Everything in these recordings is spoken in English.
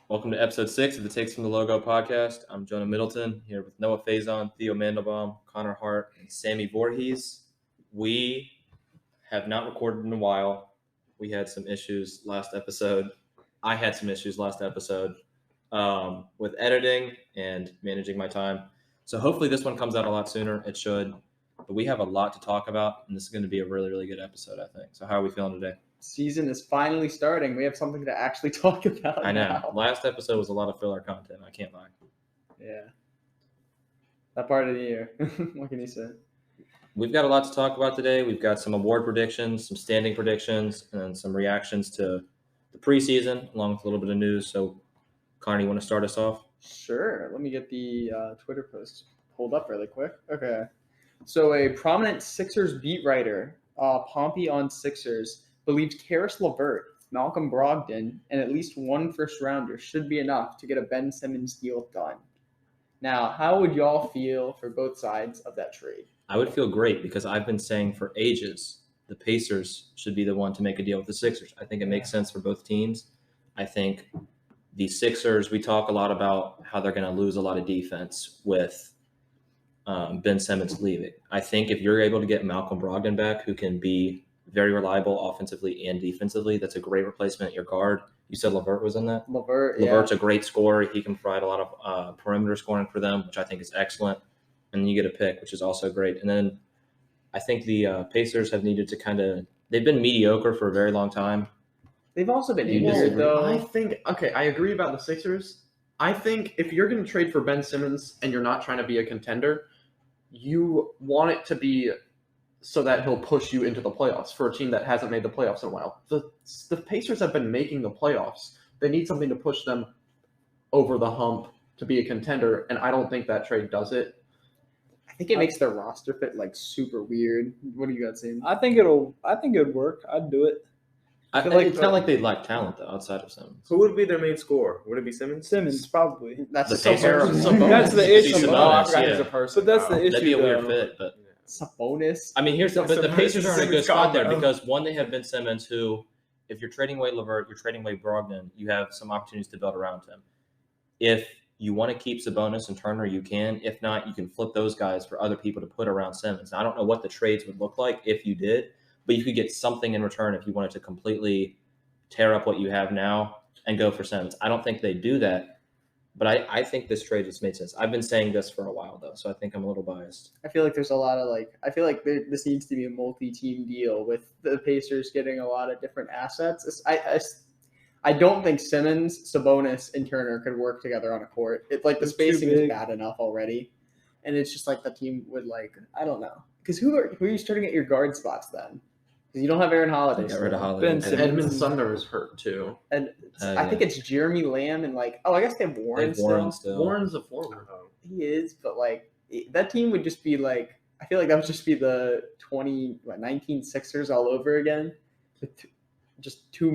Welcome to episode 6 of the Takes from the Logo podcast. I'm Jonah Middleton here with Noah Faison, Theo Mandelbaum, Connor Hart, and Sammy Voorhees. We have not recorded in a while. We had some issues last episode. I had some issues last episode with editing and managing my time. So hopefully this one comes out a lot sooner. It should. But we have a lot to talk about, and this is going to be a really, really good episode, I think. So how are we feeling today? Season is finally starting. We have something to actually talk about. I know. Now. Last episode was a lot of filler content. I can't lie. Yeah. That part of the year. What can you say? We've got a lot to talk about today. We've got some award predictions, some standing predictions, and some reactions to the preseason, along with a little bit of news. So, Connor, you want to start us off? Sure. Let me get the Twitter post pulled up really quick. Okay. So a prominent Sixers beat writer, Pompey on Sixers, believes Karis LeVert, Malcolm Brogdon, and at least one first-rounder should be enough to get a Ben Simmons deal done. Now, how would y'all feel for both sides of that trade? I would feel great because I've been saying for ages the Pacers should be the one to make a deal with the Sixers. I think it makes sense for both teams. I think the Sixers, we talk a lot about how they're going to lose a lot of defense with Ben Simmons leaving. I think if you're able to get Malcolm Brogdon back, who can be very reliable offensively and defensively, that's a great replacement at your guard. You said LeVert was in that? LeVert's a great scorer. He can provide a lot of perimeter scoring for them, which I think is excellent. And then you get a pick, which is also great. And then I think the Pacers have needed to they've been mediocre for a very long time. They've also been injured, though. I agree about the Sixers. I think if you're going to trade for Ben Simmons and you're not trying to be a contender, you want it to be so that he'll push you into the playoffs for a team that hasn't made the playoffs in a while. The Pacers have been making the playoffs. They need something to push them over the hump to be a contender, and I don't think that trade does it. I think it makes their roster fit super weird. What do you got, Sam? I think it would work. I'd do it. It's not like they lack talent though outside of Simmons. Who would be their main scorer? Would it be Simmons? Simmons probably. That's the Sabonis. That's the issue. He's a person. But that's the issue. That'd be a weird though. fit, but Sabonis. I mean, but the Pacers are in a good spot there because one, they have Ben Simmons, who, if you're trading away LeVert, you're trading away Brogdon, you have some opportunities to build around him. If you want to keep Sabonis and Turner, you can. If not, you can flip those guys for other people to put around Simmons. Now, I don't know what the trades would look like if you did, but you could get something in return if you wanted to completely tear up what you have now and go for Simmons. I don't think they do that, but I think this trade just made sense. I've been saying this for a while, though, so I think I'm a little biased. I feel like there's a lot of I feel like this needs to be a multi-team deal with the Pacers getting a lot of different assets. I don't think Simmons, Sabonis, and Turner could work together on a court. It's the spacing is bad enough already, and it's just the team would I don't know, because who are you starting at your guard spots then? Because you don't have Aaron Holiday. Get rid of Holiday. Ben Simmons. Edmund Sumner is hurt too, and I think it's Jeremy Lamb and I guess they have Warren still. Warren's a forward. He is, but that team would just be I feel like that would just be the 19 Sixers all over again. Just two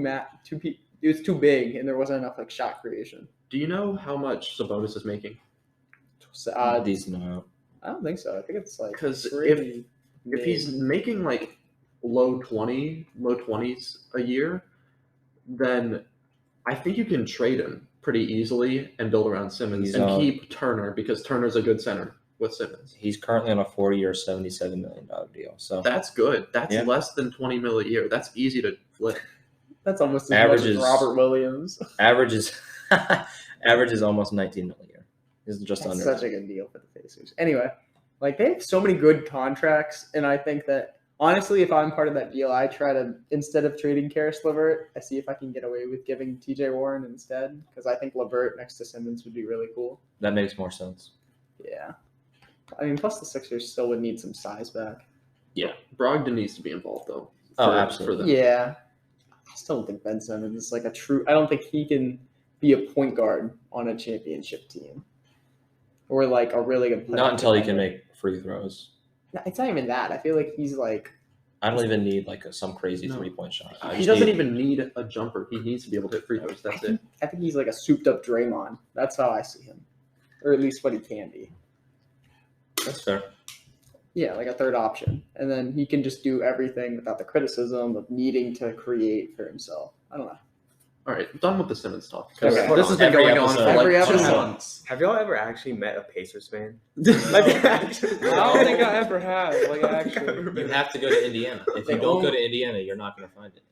people. It was too big, and there wasn't enough shot creation. Do you know how much Sabonis is making? Decent amount. I don't think so. I think it's because pretty if he's making low 20s a year, then I think you can trade him pretty easily and build around Simmons keep Turner, because Turner's a good center with Simmons. He's currently on a 4-year, $77 million deal. So that's good. That's less than $20 million a year. That's easy to flip. That's almost as much as Robert Williams. Average is almost $19 million a year. It's just That's under. Such a good deal for the Pacers. Anyway, they have so many good contracts, and I think that honestly, if I'm part of that deal, I try to, instead of trading Karis LeVert, I see if I can get away with giving T.J. Warren instead, because I think LeVert next to Simmons would be really cool. That makes more sense. Yeah. I mean, plus the Sixers still would need some size back. Yeah. Brogdon needs to be involved, though. Absolutely. Yeah. I still don't think Ben Simmons is a true – I don't think he can be a point guard on a championship team or a really good player. Not until he can make free throws. No, it's not even that. I feel like he's I don't even need some crazy 3-point shot. He doesn't even need a jumper. He needs to be able to hit free throws. That's it. I think he's a souped-up Draymond. That's how I see him, or at least what he can be. That's fair. Yeah, a third option. And then he can just do everything without the criticism of needing to create for himself. I don't know. All right, done with the Simmons talk. 'Cause Okay. This has been Every going on for episode. Every like 2 episode. months. Have y'all ever actually met a Pacers fan? I actually- don't think I ever have. Like, I think I've actually. ever You been- have to go to Indiana. If you They don't go own- to Indiana, you're not going to find it.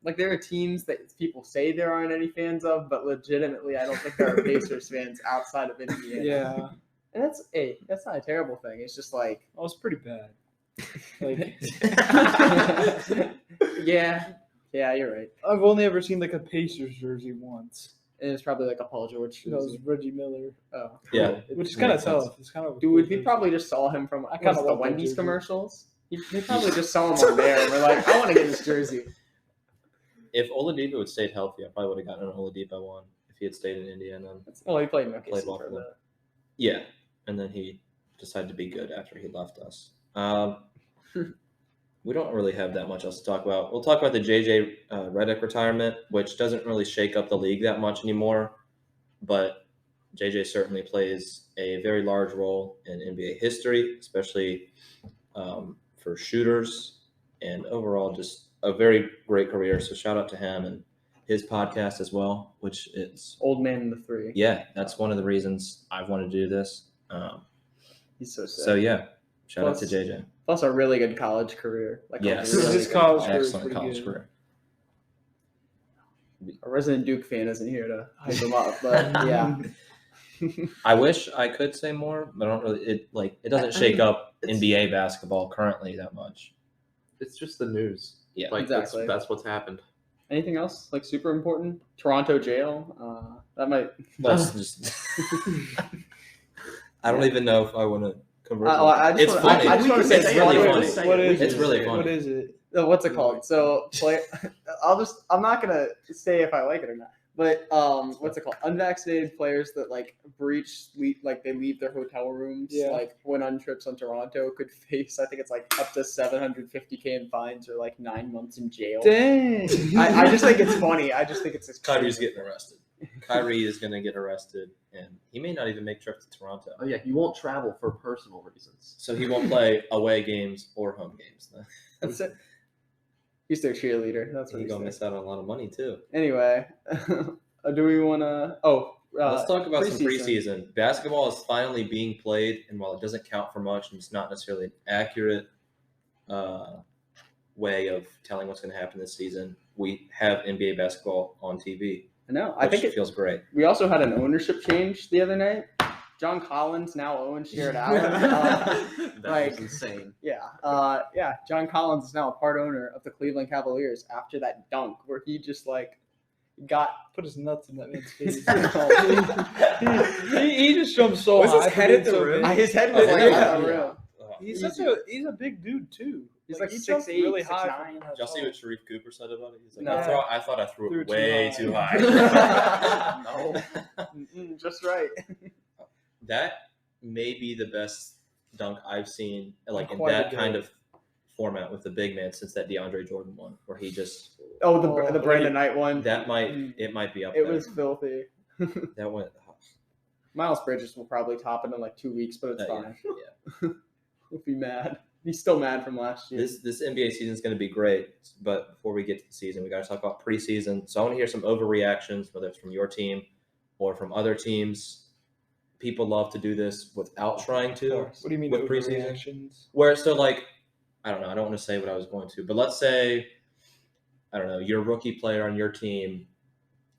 Like there are teams that people say there aren't any fans of, but legitimately, I don't think there are Pacers fans outside of Indiana. Yeah, And that's not a terrible thing. It's just like, I was pretty bad. Like, yeah, you're right. I've only ever seen like a Pacers jersey once. And it's probably like a Paul George That was jersey. Reggie Miller, Oh, Yeah. which is kind of Makes sense. tough. It's kind of a dude, cool we jersey. probably just saw him from I kind kinda of the want that Wendy's jersey. commercials. They probably just saw him on there, and we're like, I want to get this jersey. If Oladipo had stayed healthy, I probably would have gotten an Oladipo one if he had stayed in Indiana. Oh, he played in Played OKC ball for for them. the. Yeah, and then he decided to be good after he left us. We don't really have that much else to talk about. We'll talk about the JJ Redick retirement, which doesn't really shake up the league that much anymore, but JJ certainly plays a very large role in NBA history, especially for shooters, and overall just a very great career. So shout out to him and his podcast as well, which is Old Man in the Three. yeah, that's one of the reasons I've wanted to do this. He's so sick. So yeah, shout out to Plus- JJ. Plus a really good college career. Like Yes, a really His good college career is excellent pretty college good. career. A resident Duke fan isn't here to hype him up, but yeah. I wish I could say more, but I don't really. It doesn't shake up it's- NBA basketball currently that much. It's just the news. Yeah, Like Exactly. that's what's happened. Anything else like super important? Toronto jail. That might. let's just. I don't even know if I want to convert. I just It's wanna- funny. I just want to say It's really what funny. is- What is It's it? really funny. What is it? What's it called? So I'm not gonna say if I like it or not. But what's it called? Unvaccinated players that like they leave their hotel rooms, Yeah. like went on trips on Toronto, could face I think it's like up to $750K in fines or like 9 months in jail. Dang. I just think it's funny. I just think it's just Kyrie's crazy. getting arrested. Kyrie is going to get arrested, and he may not even make trips to Toronto. Oh yeah, you won't travel for personal reasons. So he won't play away games or home games. That's it. He's their cheerleader. That's what He's he's going to miss out on a lot of money too. Anyway, do we want to? Let's talk about some preseason. preseason. Basketball is finally being played, and while it doesn't count for much, and it's not necessarily an accurate way of telling what's going to happen this season, we have NBA basketball on TV. I know. Which I think feels great. we also had an ownership change the other night. John Collins now owns Jared Allen. That like- was insane. Yeah. John Collins is now a part owner of the Cleveland Cavaliers after that dunk where he just like got. Put his nuts in that man's face. Oh, he just jumped so Was his high. head but at the so rim? big. his head was Oh, like yeah. on the rim. He's Easy. he's a big dude too. He's like he 6'8", jumped really 6'9". high. Did y'all see what Sharif Cooper said about it? He's like, No. I thought I threw Threw it it too way high. too high. No. Just right. That may be the best dunk I've seen, like in Quite a that bit. kind of format with the big man since that DeAndre Jordan one, where he just Oh, the Oh, Brandon Knight one. that might Mm. it might be up It there. was filthy. That went. Miles Bridges will probably top it in like 2 weeks, but it's fine. Yeah. He'll be mad. He's still mad from last year. This NBA season is going to be great, but before we get to the season, we got to talk about preseason. So I want to hear some overreactions, whether it's from your team or from other teams. People love to do this without trying to. What do you mean with preseason? overreactions? Where so like, I don't know. I don't want to say what I was going to, but let's say, I don't know, your rookie player on your team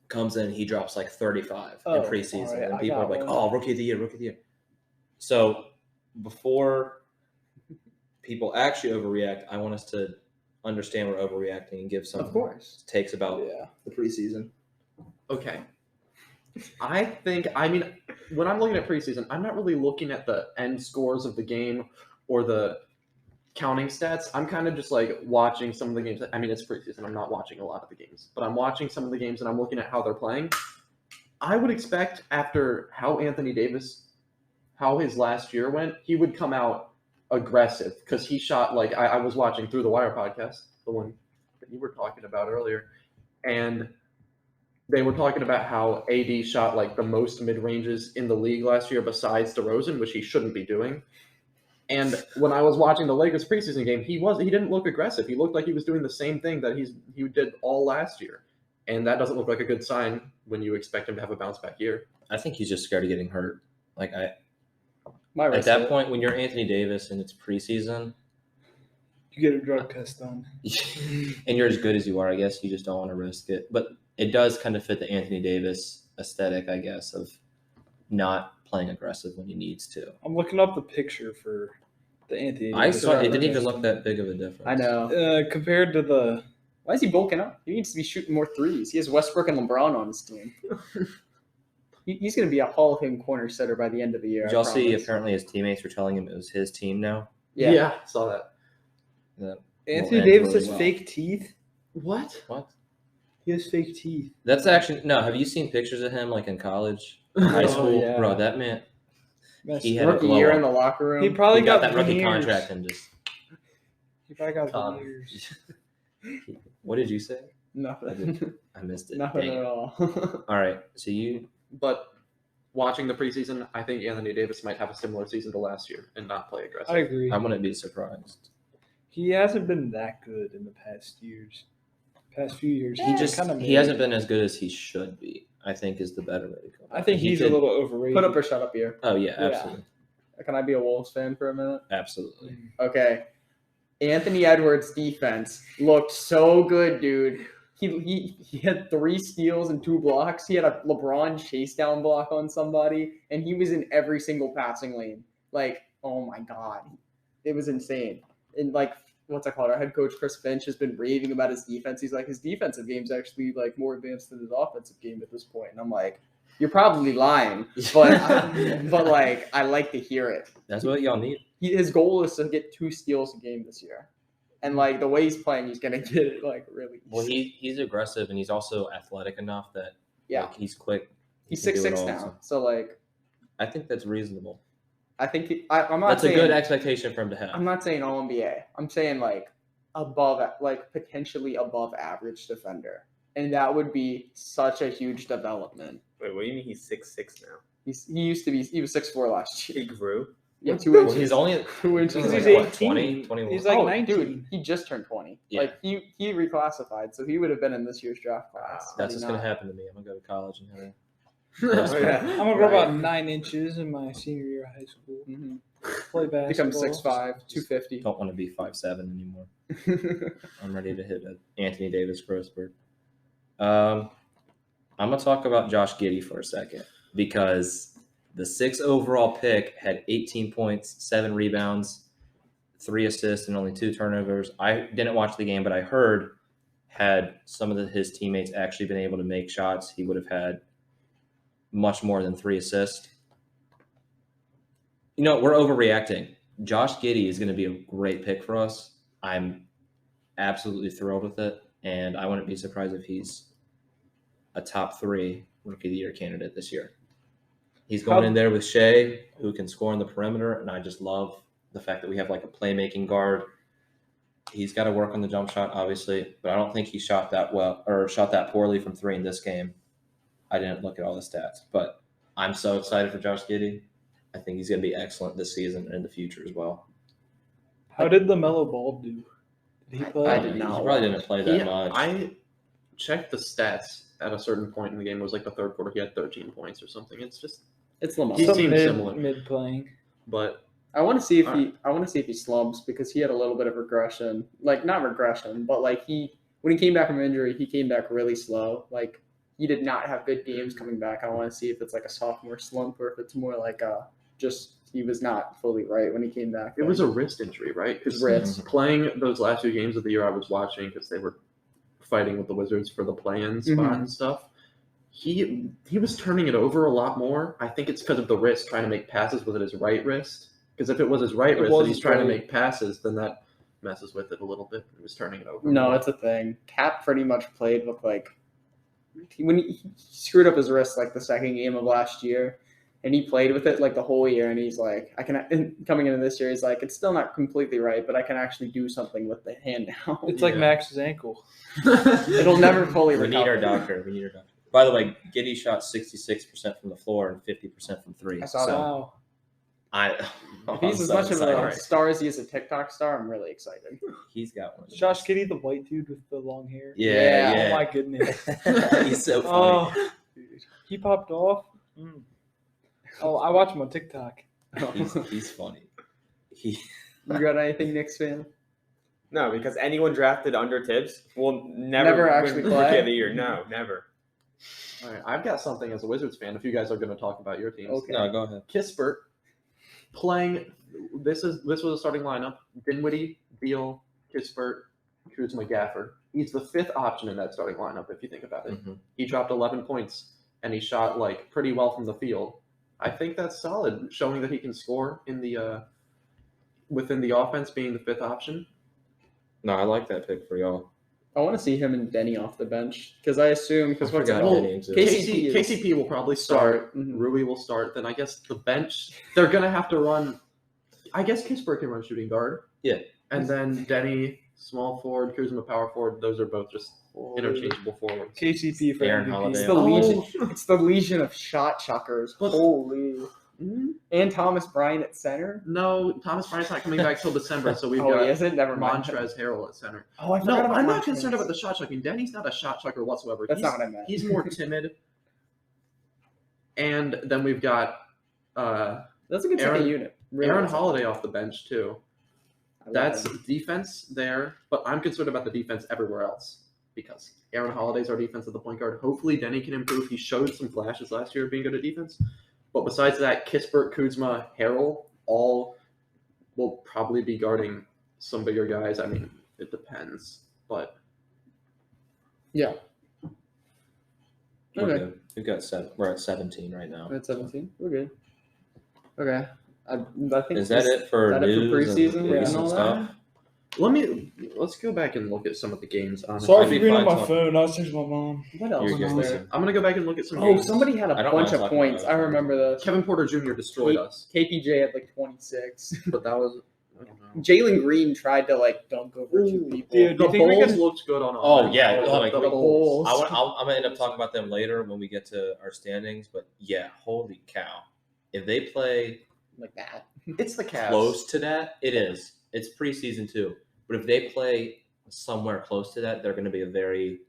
comes in, he drops like 35 Oh, in preseason, all right, and I people are got like, one. "Oh, rookie of the year." So before people actually overreact, I want us to understand we're overreacting and give some Of course. takes about Yeah. the preseason. Okay. I mean, when I'm looking at preseason, I'm not really looking at the end scores of the game or the counting stats. I'm kind of just like watching some of the games. I mean, it's preseason. I'm not watching a lot of the games, but I'm watching some of the games and I'm looking at how they're playing. I would expect after how Anthony Davis, how his last year went, he would come out aggressive because he shot like I was watching Through the Wire podcast, the one that you were talking about earlier, and they were talking about how AD shot like the most mid-ranges in the league last year besides DeRozan, which he shouldn't be doing. And when I was watching the Lakers preseason game, he didn't look aggressive. He looked like he was doing the same thing that he did all last year. And that doesn't look like a good sign when you expect him to have a bounce back year. I think he's just scared of getting hurt. Like My at wrist that hurt. point, when you're Anthony Davis and it's preseason, You get a drug test done. and you're as good as you are, I guess you just don't want to risk it. But it does kind of fit the Anthony Davis aesthetic, I guess, of not playing aggressive when he needs to. I'm looking up the picture for the Anthony. I Davis saw it drug didn't even test. look that big of a difference. I know. Compared to the Why is he bulking up? He needs to be shooting more threes. He has Westbrook and LeBron on his team. He's going to be a Hall of Fame corner setter by the end of the year. Did y'all see? Apparently, his teammates were telling him it was his team now. Yeah. Saw that. That Anthony will end Davis really has well. fake teeth. What? What? He has fake teeth. That's actually no. Have you seen pictures of him like in college, high Oh, school? yeah. Bro, that man. Messed He up. had a Rookie glow year up. in the locker room. He probably He got got that rookie veneers. contract and just. He probably got Um, veneers. What did you say? Nothing. I missed it. Nothing Dang at it. all. All right. So you. But watching the preseason, I think Anthony Davis might have a similar season to last year and not play aggressive. I agree. I wouldn't be surprised. He hasn't been that good in the past years. Past few years. He hasn't been as good as he should be. I think is the better way to go. I think He he's could- a little overrated. Put up or shut up here. Oh yeah, Yeah. absolutely, Can I be a Wolves fan for a minute? absolutely. Okay. Anthony Edwards' defense looked so good, dude. He had 3 steals and 2 blocks. He had a LeBron chase down block on somebody, and he was in every single passing lane. Like, oh my god, it was insane. And like, what's it called? Our head coach Chris Finch has been raving about his defense. He's like, his defensive game's actually like more advanced than his offensive game at this point. And I'm like, you're probably lying, but like, I like to hear it. That's what y'all need. His goal is to get 2 steals a game this year. And like the way he's playing, he's gonna get it like really. Well, he's aggressive and he's also athletic enough that yeah, like, he's quick. He he's can do it 6'6" all, now. so So like, I think that's reasonable. I think I'm not That's saying a good expectation for him to have. I'm not saying all NBA. I'm saying like above, like potentially above average defender, and that would be such a huge development. Wait, what do you mean he's 6'6" now? He was 6'4" last year. He grew. Yeah, 2 Well, inches. he's only 2 inches. He's like, 18. what, 20, 21. He's like oh, 19. dude, he just turned 20. Yeah. Like he reclassified, so he would have been in this year's draft class. That's had what's he gonna not. happen to me. I'm gonna go to college and have a Oh, yeah. I'm gonna grow Right. about 9 inches in my senior year of high school. Mhm. Play basketball. Become 6'5", 250. don't want to be 5'7" anymore. I'm ready to hit an Anthony Davis growth spurt. I'm gonna talk about Josh Giddey for a second because the 6th overall pick had 18 points, 7 rebounds, 3 assists, and only 2 turnovers. I didn't watch the game, but I heard had some of his teammates actually been able to make shots, he would have had much more than 3 assists. You know, we're overreacting. Josh Giddey is going to be a great pick for us. I'm absolutely thrilled with it, and I wouldn't be surprised if he's a top 3 Rookie of the Year candidate this year. He's going in there with Shea, who can score on the perimeter, and I just love the fact that we have like a playmaking guard. He's got to work on the jump shot, obviously, but I don't think he shot that well or shot that poorly from 3 in this game. I didn't look at all the stats, but I'm so excited for Josh Giddey. I think he's going to be excellent this season and in the future as well. How did LaMelo Ball do? Did he play? I did He not probably didn't play that Yeah, much. I checked the stats at a certain point in the game. It was like the 3rd quarter. He had 13 points or something. It's just, It's Lamar. He Some seems similar. mid playing. but I want to see if Alright. I want to see if he slumps because he had a little bit of regression. Like not regression, but like when he came back from injury, he came back really slow. Like he did not have good games coming back. I want to see if it's like a sophomore slump or if it's more like just he was not fully right when he came back. it was a wrist injury, right? His Because wrist. playing those last 2 games of the year I was watching because they were fighting with the Wizards for the play-in spot Mhm. and stuff. He was turning it over a lot more. I think it's because of the wrist trying to make passes with his right wrist. Because if it was his right It wrist was that he's his trying to right. make passes, then that messes with it a little bit. He was turning it over. No, more. it's a thing. Cap pretty much played with like when he screwed up his wrist like the second game of last year, and he played with it like the whole year. And he's like, coming into this year, he's like, it's still not completely right, but I can actually do something with the hand now. It's like Yeah. Max's ankle. It'll never fully We recover. need our doctor. We need our doctor. By the way, Giddey shot 66% from the floor and 50% from 3. I saw that. Wow. If he's as much of a star as he is a TikTok star, I'm really excited. He's got one. Josh Giddey, the white dude with the long hair. Yeah. Oh my goodness. He's so funny. Oh, he popped off. Oh, I watch him on TikTok. He's funny. You got anything, Knicks fan? No, because anyone drafted under Tibbs will Never actually win play? Rookie of the Year. No, never. All right, I've got something as a Wizards fan. If you guys are going to talk about your teams, Okay. No, go ahead. Kispert playing. This was a starting lineup: Dinwiddie, Beal, Kispert, Kuzma, Gafford. He's the fifth option in that starting lineup. If you think about it, he dropped 11 points and he shot like pretty well from the field. I think that's solid, showing that he can score in the within the offense, being the fifth option. No, I like that pick for y'all. I want to see him and Denny off the bench because I assume because what's forgot Denny exists. KCP will probably start. Mhm. Rui will start. Then I guess the bench they're gonna have to run. I guess Kispert can run shooting guard. Yeah. And then Denny small forward, Kuzma power forward. Those are both just interchangeable forwards. KCP for Aaron MVP. Holiday. It's the legion. It's the legion of shot chuckers. Holy. And Thomas Bryant at center. No, Thomas Bryant's not coming back till December, so we've Oh, got he isn't. Never mind. Montrezl Harrell at center. Oh, I No, forgot about I'm not Montrezl. concerned about the shot chucking. Denny's not a shot chucker whatsoever. That's not what I meant. He's more timid. And then we've got That's a good second unit. Really Aaron awesome. Holiday off the bench too. I love That's him. defense there, but I'm concerned about the defense everywhere else because Aaron Holiday's our defense at the point guard. Hopefully Denny can improve. He showed some flashes last year of being good at defense. But besides that, Kispert, Kuzma, Harrell, all will probably be guarding some bigger guys. I mean, it depends. But Yeah. We're Okay. good. We've got we're at 17 right now. We're at 17. We're good. Okay. I think Is that it for is that it for news preseason and and recent all stuff? let's go back and look at some of the games. Honestly. Sorry I'll for be being on fine my talking. phone. I was texting my mom. What else You're good. was there? Listen. I'm gonna go back and look at some Oh, games. somebody had I a don't bunch mind of talking points. about I it. remember the Kevin Porter Jr. destroyed us, KPJ had like 26. but that was I don't know. Jalen Green tried to like dunk over two people. Dude, do The you think we Bulls can- looked good on Oh, offense. yeah, The like, Bulls. Bulls. I'm gonna end up talking about them later when we get to our standings. But yeah, holy cow! If they play Like that. It's the Cavs. close to that, it is. It's preseason too. But if they play somewhere close to that, they're going to be a very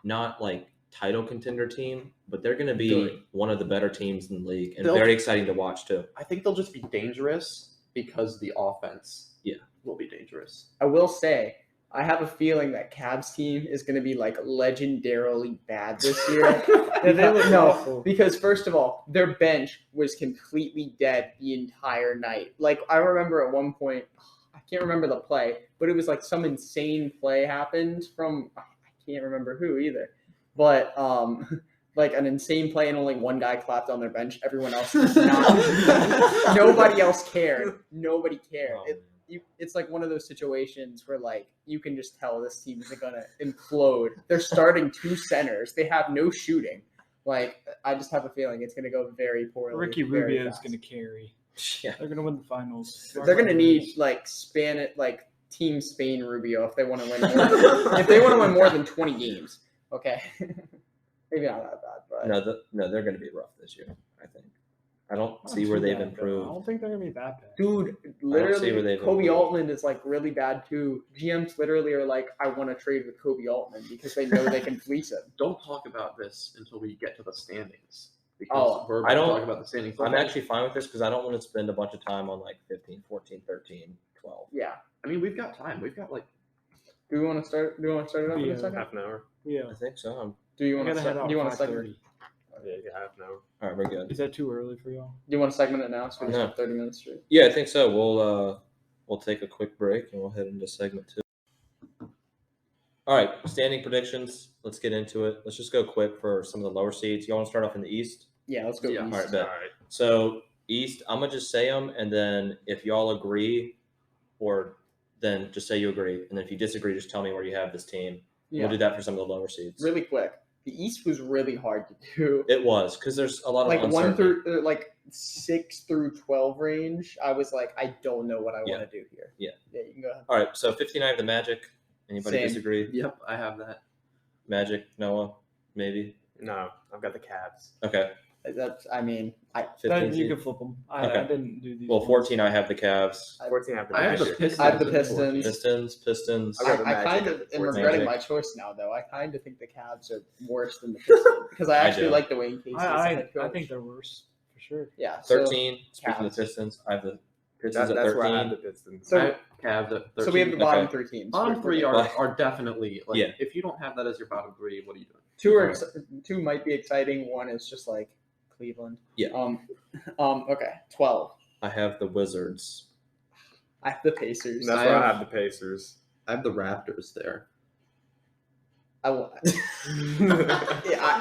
not like title contender team, but they're going to be Good. one of the better teams in the league and They'll- very exciting to watch too. I think they'll just be dangerous because the offense Yeah. will be dangerous. I will say, I have a feeling that Cavs team is going to be like legendarily bad this year. They look awful. Because first of all, their bench was completely dead the entire night. Like I remember at one point, I can't remember the play, but it was like some insane play happened from I can't remember who either. But like an insane play and only one guy clapped on their bench. Everyone else did not. Nobody else cared. Nobody cared. Oh, It's like one of those situations where like you can just tell this team isn't gonna implode. They're starting two centers. They have no shooting. Like I just have a feeling it's gonna go very poorly. Ricky very Rubio is fast. going to carry. yeah. They're going to win the finals. They're gonna need like Team Spain Rubio if they want to win. More, if they want to win more than 20 games, okay. Maybe not that bad, but No, they're going to be rough this year. I think. I don't Not see too where they've bad, though. I improved. don't think they're going to be that bad. dude, see literally, where they've Kobe improved. Altman is like really bad too. GMs literally are like, I want to trade with Kobe Altman because they know they can fleece him. Don't talk about this until we get to the standings. Because Oh, we're I going to don't- talk about the standings. I'm actually fine with this because I don't want to spend a bunch of time on like 15, 14, 13, 12. Yeah. I mean, we've got time. We've got like Do we want to start? Do you want to start it up in Yeah. a second? Half an hour. Yeah. I think so. Do you I want to got to head start? out Do you want at to segment? 5:30. Yeah, half an hour. All right, we're good. Is that too early for y'all? Do you want to segment it now? So we just No. have 30 minutes straight. Yeah, I think so. We'll take a quick break and we'll head into segment 2. All right, standing predictions. Let's get into it. Let's just go quick for some of the lower seeds. You want to start off in the East? Yeah, let's go. Yeah, East. All right, bet. All right. So East, I'm gonna just say them, and then if y'all agree, or then just say you agree, and then if you disagree, just tell me where you have this team. Yeah. We'll do that for some of the lower seeds. Really quick. The East was really hard to do. It was because there's a lot of Like 1 uncertainty. through like 6 through 12 range. I was like, I don't know what I Yeah. want to do here. Yeah. Yeah, you can go ahead. All right, so 59 have the Magic. Anybody Same. disagree? Yep, I have that. Magic, Noah, maybe. No, I've got the Cavs. Okay. That's, I mean, 15 You seed? can flip them. I Okay. didn't do these. Well, ones. 14, I have the Cavs. 14 after I have the Pacers. Pistons. I have the at Pistons. Pistons. I got the I Magic kind at of am 14. regretting Magic. my choice now, though. I kind of think the Cavs are worse than the Pistons because I I actually do. like the Wayne Casey as a head I coach. think they're worse for sure. Yeah. So, 13, speaking of Cavs. the Pistons, I have the Pistons at That's where I 13. have the Pistons. So- I have Cavs at 13. so we have the bottom Okay. three teams. Bottom We're three good. are definitely like Yeah. if you don't have that as your bottom three, what are you doing? Two might be exciting. One is just like Cleveland. Yeah. Okay. 12. I have the Wizards. I have the Pacers. That's I where have- I have the Pacers. I have the Raptors there.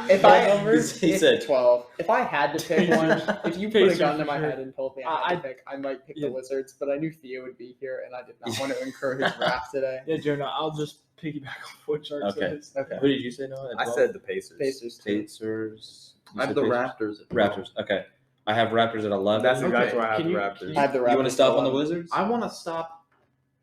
If I He said 12. If I had to pick one, if you put a Pacers gun to for my sure. head and told me I had to pick, I might pick the Wizards. But I knew Theo would be here, and I did not want to incur his wrath today. Yeah, Jonah, I'll just piggyback on what Shark Okay. says. Okay. Who did you say, Noah? I said the Pacers. Pacers. Too. Pacers. You I have said the Pacers? Raptors. Raptors. Okay. I have Raptors at 11. That's Okay, exactly where I have can the you- Raptors. I have the Raptors. You want to stop on the 11. Wizards? I want to stop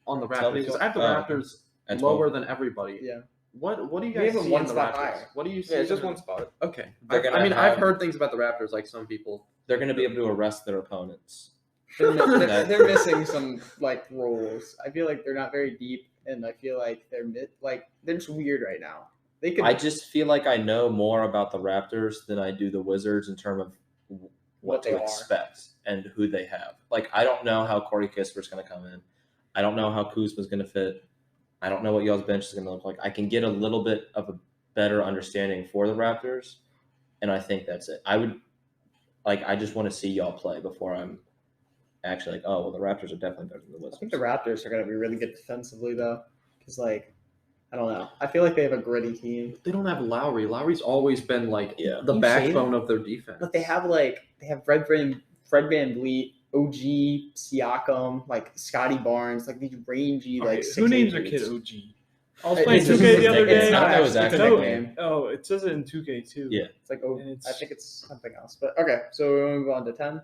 on the Tell me Raptors because what- I have the oh, okay. Raptors At 12. lower than everybody. Yeah. What do you We guys have them see one in the spot Raptors? higher. What do you see? Yeah, it's in just the- one spot. Okay. They're gonna I've have- heard things about the Raptors like some people. They're going to be able to arrest their opponents. They're missing some like roles. I feel like they're not very deep, and I feel like they're just weird right now. They could. I just feel like I know more about the Raptors than I do the Wizards in terms of what What they to are. expect and who they have. Like, I don't know how Corey Kisper's going to come in. I don't know how Kuzma's going to fit. I don't know what y'all's bench is going to look like. I can get a little bit of a better understanding for the Raptors, and I think that's it. I just want to see y'all play before I'm actually like, oh, well, the Raptors are definitely better than the I Wizards. think the Raptors are going to be really good defensively, though, because I don't know. I feel like they have a gritty team, They don't have Lowry. Lowry's always been like Yeah. the You backbone of their defense. but they have Fred VanVleet, OG, Siakam, like Scotty Barnes, like these rangy like. Who 6'8" names their dudes. kid OG? I was It's playing just 2K his the other nickname. day. It's not that was actually his actually nickname. Oh, it says it in 2K too. Yeah. It's like And it's- I think it's something else. But okay, so we'll move on to 10.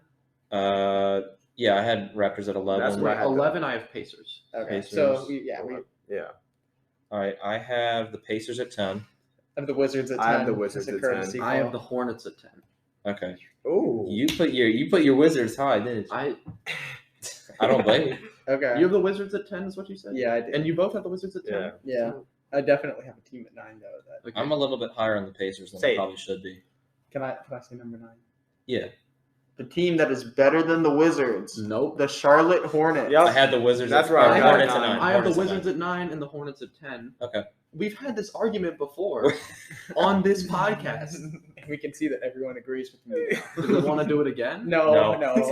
Yeah, I had Raptors at 11. That's where I had 11, I have Pacers. Okay, Pacers. so we Yeah. All right, I have the Pacers at 10. have the Wizards at 10. I have the It's Wizards a at courtesy 10. I have call. the Hornets at 10. Okay. Oh. You put your Wizards high, didn't you? I I don't blame you. Okay. You have the Wizards at 10, is what you said? Yeah, I did. And you both have the Wizards at 10? Yeah. Yeah. I definitely have a team at 9 though. That Okay. I'm a little bit higher on the Pacers than Say I it. probably should be. can I say number 9? Yeah. The team that is better than the Wizards, Nope. the Charlotte Hornets. Yep. I had the Wizards That's at where I got Hornets at 9. 9. I have the Hornets at Wizards at 9 and the Hornets at 10. Okay. We've had this argument before on this podcast. We can see that everyone agrees with me. Do we want to do it again? No.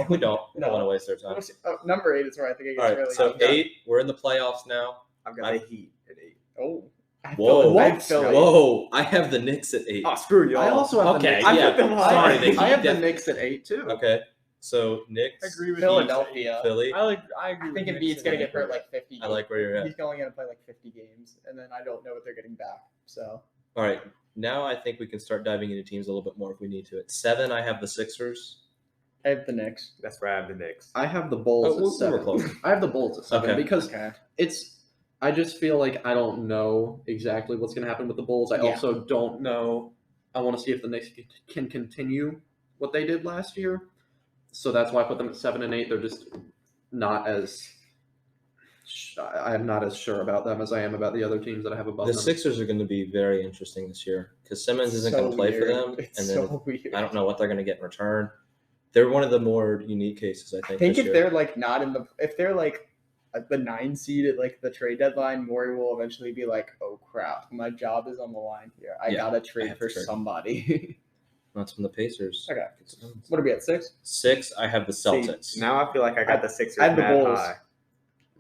we don't. We No. don't want to waste our time. Number 8 is where I think it All gets right, really so hot. 8, we're in the playoffs now. I've got the Heat at 8. Oh. I Whoa. have Philly. Whoa, I have the Knicks at 8. Oh, screw you. I also have Okay, the Knicks. I yeah. put them high. Sorry, the I have Heat the def- Knicks at 8 too. Okay, so I Knicks, agree with Philadelphia. Philly. I agree. I with think Knicks Embiid's going to at get hurt like 50 games. I like where you're at. He's only going to play like 50 games, and then I don't know what they're getting back. So All right, now I think we can start diving into teams a little bit more if we need to. At 7, I have the Sixers. I have the Knicks. That's where I have the Knicks. I have the Bulls Oh, at we were 7. close. I have the Bulls at 7 Okay. because Okay. I just feel like I don't know exactly what's going to happen with the Bulls. I Yeah. also don't know. I want to see if the Knicks can continue what they did last year. So that's why I put them at 7 and 8. They're just not as. I am not as sure about them as I am about the other teams that I have above The them. Sixers are going to be very interesting this year because Simmons isn't So going to play for weird. them, It's and then so weird. I don't know what they're going to get in return. They're one of the more unique cases, I I think. think this if year. they're like not in the, if they're like at the 9 seed at like the trade deadline, Morey will eventually be like, "Oh crap, my job is on the line here. I Yeah, gotta I trade have for to trade. somebody." That's from the Pacers. Okay. What are we at 6? 6, I have the Celtics. Now I feel like I got the Sixers I have the mad Bulls. high.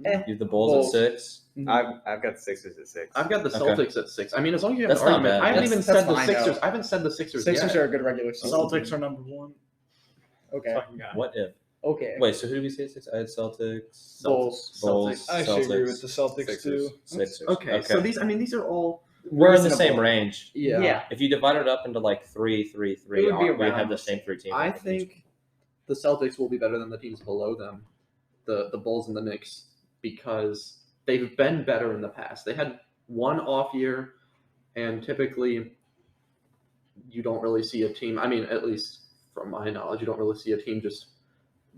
You have the Bulls, Bulls. at 6. I've got the Sixers at 6. I've got the Okay. Celtics at 6. I mean, as long as you have That's an not argument. bad. I haven't That's- even that's said the fine, Sixers. though. I haven't said the Sixers Sixers yet. are a good regular season. Celtics are number 1. Okay. Fucking guy. What if? Okay. Wait, so who did we say 6? I had Celtics. Bulls. Bulls. I actually agree Celtics. with the Celtics Sixers. too. Sixers. Okay, so these are all we're in the reasonable. same range. Yeah. If you divide it up into like 3, 3, 3, It would be we around have the the same 3 teams. I think the Celtics will be better than the teams below them, the Bulls and the Knicks, because they've been better in the past. They had one off year, and typically you don't really see a team. I mean, at least from my knowledge. You don't really see a team just